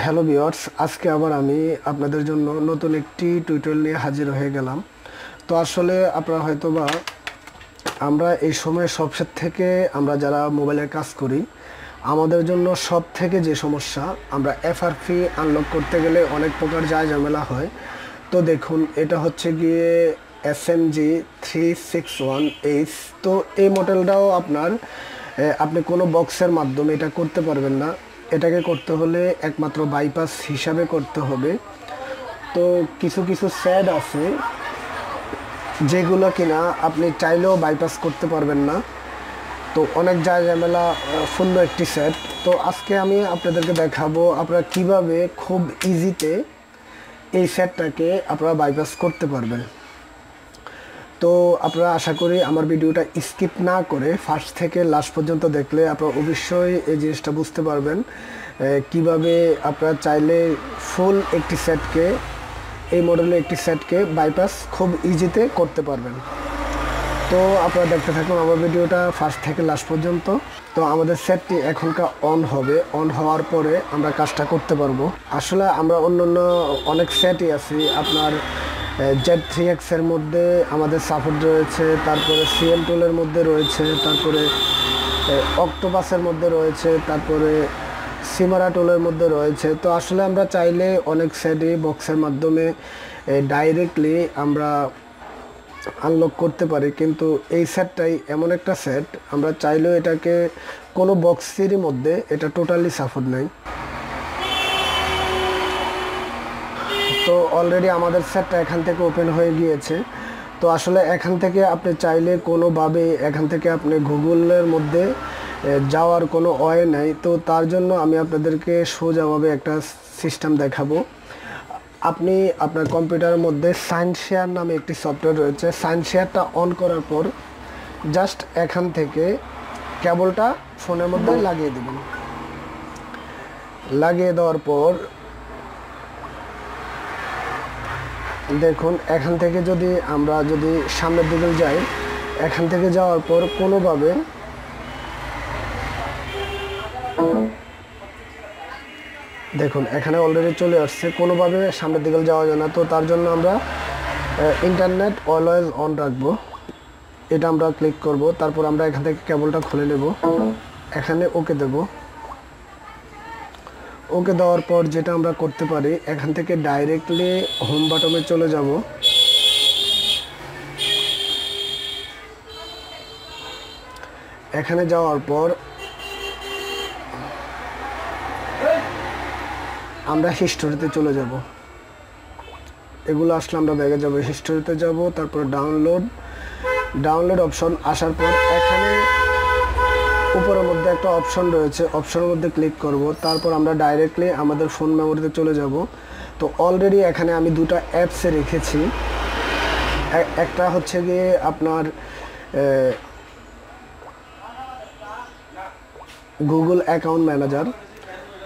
Hello viewers, আজকে আবার আমি আপনাদের জন্য নতুন একটি টিউটোরিয়াল নিয়ে হাজির হয়ে গেলাম। তো আসলে আপনারা হয়তোবা আমরা এই সময় সবচেয়ে থেকে আমরা যারা মোবাইলের কাজ করি, আমাদের জন্য সব থেকে যে সমস্যা, আমরা এফআরপি আনলক করতে গেলে অনেক প্রকার ঝামেলা হয়। তো দেখুন, এটা হচ্ছে গিয়ে SMG 361H। তো এই মডেলটাও আপনি কোনো বক্সের মাধ্যমে এটা করতে পারবেন না। এটাকে করতে হলে একমাত্র বাইপাস হিসাবে করতে হবে। তো কিছু কিছু সেট আছে যেগুলো কিনা আপনি চাইলেও বাইপাস করতে পারবেন না। তো অনেক ঝামেলা পূর্ণ একটি সেট। তো আজকে আমি আপনাদেরকে দেখাবো আপনারা কিভাবে খুব ইজিতে এই সেটটাকে আপনারা বাইপাস করতে পারবেন। তো আপনারা আশা করি আমার ভিডিওটা স্কিপ না করে ফার্স্ট থেকে লাস্ট পর্যন্ত দেখলে আপনারা অবশ্যই এই জিনিসটা বুঝতে পারবেন কিভাবে আপনারা চাইলে ফুল একটি সেটকে, এই মডেলের একটি সেটকে বাইপাস খুব ইজিতে করতে পারবেন। তো আপনারা দেখতে থাকুন আমার ভিডিওটা ফার্স্ট থেকে লাস্ট পর্যন্ত। তো আমাদের সেটটি এখনকার অন হবে, অন হওয়ার পরে আমরা কাজটা করতে পারবো। আসলে আমরা অন্য অনেক সেটই আছি, আপনার Z3X এর মধ্যে আমাদের সাপোর্ট রয়েছে, তারপরে CM টুলের মধ্যে রয়েছে, তারপরে অক্টোপাসের মধ্যে রয়েছে, তারপরে সিমারা টুলের মধ্যে রয়েছে। তো আসলে আমরা চাইলে অনেক সেটই বক্সের মাধ্যমে ডাইরেক্টলি আমরা আনলক করতে পারি, কিন্তু এই সেটটাই এমন একটা সেট আমরা চাইলেও এটাকে কোনো বক্সেরই মধ্যে এটা টোটালি সাপোর্ট নেই। তো অলরেডি আমাদের সেটটা এখান থেকে ওপেন হয়ে গিয়েছে। তো আসলে এখান থেকে আপনি চাইলে কোনোভাবে এখান থেকে আপনি গুগলের মধ্যে যাওয়ার কোনো ওয়ে নাই। তো তার জন্য আমি আপনাদেরকে সোজাভাবে একটা সিস্টেম দেখাবো। আপনি আপনার কম্পিউটারের মধ্যে সাইনশেয়ার নামে একটি সফটওয়্যার রয়েছে। সাইনশেয়ারটা অন করার পর জাস্ট এখান থেকে কেবলটা ফোনের মধ্যে লাগিয়ে দেবেন। লাগিয়ে দেওয়ার পর দেখুন, এখান থেকে আমরা যদি সামনের দিকে যাই, এখান থেকে যাওয়ার পর কোনোভাবে দেখুন এখানে অলরেডি চলে আসছে, কোনোভাবে সামনের দিকে যাওয়া যায় না। তো তার জন্য আমরা ইন্টারনেট অলওয়েজ অন রাখবো, এটা আমরা ক্লিক করব। তারপর আমরা এখান থেকে কেবলটা খুলে নেব, এখানে ওকে দেব। ওকে দেওয়ার পর যেটা আমরা করতে পারি, এখান থেকে ডাইরেক্টলি হোম বাটনে চলে যাব। এখানে যাওয়ার পর আমরা হিস্টোরিতে চলে যাব। এগুলো আসলে আমরা ব্যাগে যাব, হিস্টোরিতে যাব, তারপর ডাউনলোড অপশন আসার পর এখানে উপরের মধ্যে একটা অপশন রয়েছে, অপশনের মধ্যে ক্লিক করব। তারপর আমরা ডাইরেক্টলি আমাদের ফোন মেমোরিতে চলে যাব। তো অলরেডি এখানে আমি দুটো অ্যাপসে রেখেছি। একটা হচ্ছে গিয়ে আপনার গুগল অ্যাকাউন্ট ম্যানেজার।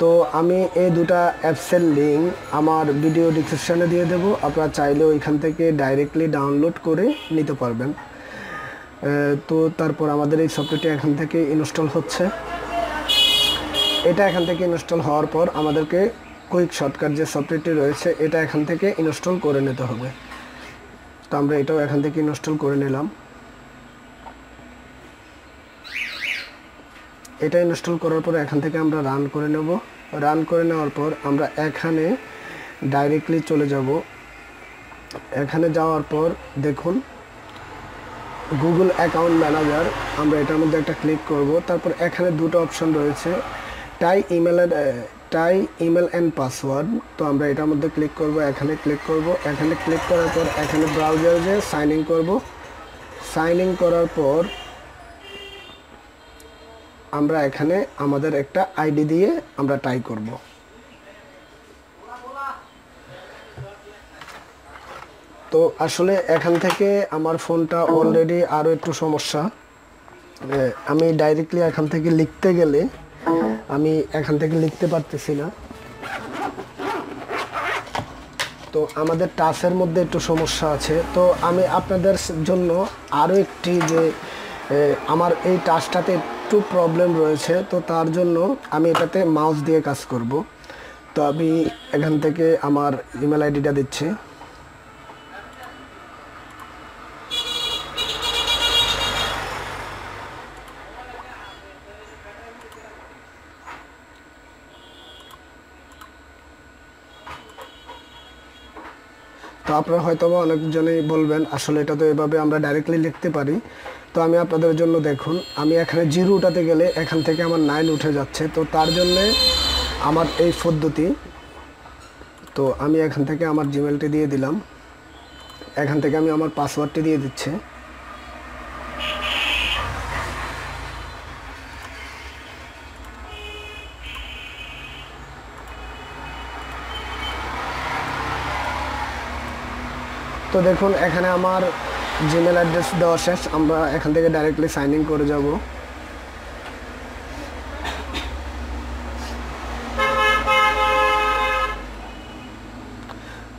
তো আমি এই দুটা অ্যাপসের লিঙ্ক আমার ভিডিও ডিসক্রিপশানে দিয়ে দেব, আপনারা চাইলে ওইখান থেকে ডাইরেক্টলি ডাউনলোড করে নিতে পারবেন। তো তারপর আমাদের এই সফটওয়্যারটি এখান থেকে ইনস্টল হচ্ছে। এটা এখান থেকে ইনস্টল হওয়ার পর আমাদেরকে কুইক শর্টকাট যে সফটওয়্যারটি রয়েছে এটা এখান থেকে ইনস্টল করে নিতে হবে। তো আমরা এটাও এখান থেকে ইনস্টল করে নিলাম। এটা ইনস্টল করার পর এখান থেকে আমরা রান করে নেব। রান করে নেওয়ার পর আমরা এখানে ডাইরেক্টলি চলে যাব। এখানে যাওয়ার পর দেখুন গুগল অ্যাকাউন্ট ম্যানেজার, আমরা এটার মধ্যে একটা ক্লিক করব। তারপর এখানে দুটো অপশন রয়েছে, টাই ইমেল অ্যান্ড পাসওয়ার্ড। তো আমরা এটার মধ্যে ক্লিক করব, এখানে ক্লিক করব। এখানে ক্লিক করার পর এখানে ব্রাউজারে সাইন ইন করব। সাইন ইন করার পর আমরা এখানে আমাদের একটা আইডি দিয়ে আমরা টাই করব। তো আসলে এখান থেকে আমার ফোনটা অলরেডি আরও একটু সমস্যা, আমি ডাইরেক্টলি এখান থেকে লিখতে গেলে আমি এখান থেকে লিখতে পারতেছি না। তো আমাদের টাচের মধ্যে একটু সমস্যা আছে। তো আমি আপনাদের জন্য আরও একটি যে আমার এই টাচটাতে একটু প্রবলেম রয়েছে, তো তার জন্য আমি এটাতে মাউস দিয়ে কাজ করব। তো তো আমি এখান থেকে আমার ইমেল আইডিটা দিচ্ছি। তো আপনারা হয়তো অনেকজনেই বলবেন আসলে এটা তো এভাবে আমরা ডাইরেক্টলি লিখতে পারি। তো আমি আপনাদের জন্য দেখুন, আমি এখানে 0 উঠাতে গেলে এখান থেকে আমার 9 উঠে যাচ্ছে। তো তার জন্যে আমার এই পদ্ধতি। তো আমি এখান থেকে আমার জিমেলটি দিয়ে দিলাম, এখান থেকে আমি আমার পাসওয়ার্ডটি দিয়ে দিচ্ছি। তো দেখুন এখানে আমার জিমেল অ্যাড্রেস দেওয়া শেষ। আমরা এখান থেকে ডাইরেক্টলি সাইন ইন করে যাব।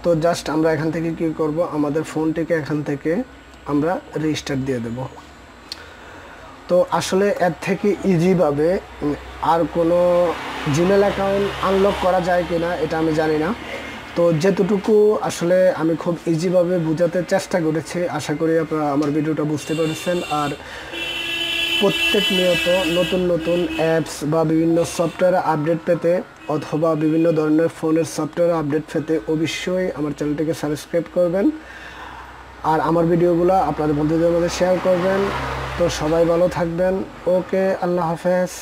তো জাস্ট আমরা এখান থেকে কি করব, আমাদের ফোনটিকে এখান থেকে আমরা রেজিস্টার দিয়ে দেব। তো আসলে এর থেকে ইজিভাবে আর কোনো জিমেল অ্যাকাউন্ট আনলক করা যায় কিনা এটা আমি জানি না। তো যেতটুকু আসলে আমি খুব ইজিভাবে বোঝাতে চেষ্টা করেছি, আশা করি আপনারা আমার ভিডিওটা বুঝতে পেরেছেন। আর প্রত্যেক নিয়ত নতুন নতুন অ্যাপস বা বিভিন্ন সফটওয়্যার আপডেট পেতে অথবা বিভিন্ন ধরনের ফোনের সফটওয়্যার আপডেট পেতে অবশ্যই আমার চ্যানেলটিকে সাবস্ক্রাইব করবেন আর আমার ভিডিওগুলো আপনাদের বন্ধুদের মধ্যে শেয়ার করবেন। তো সবাই ভালো থাকবেন। ওকে, আল্লাহ হাফেজ।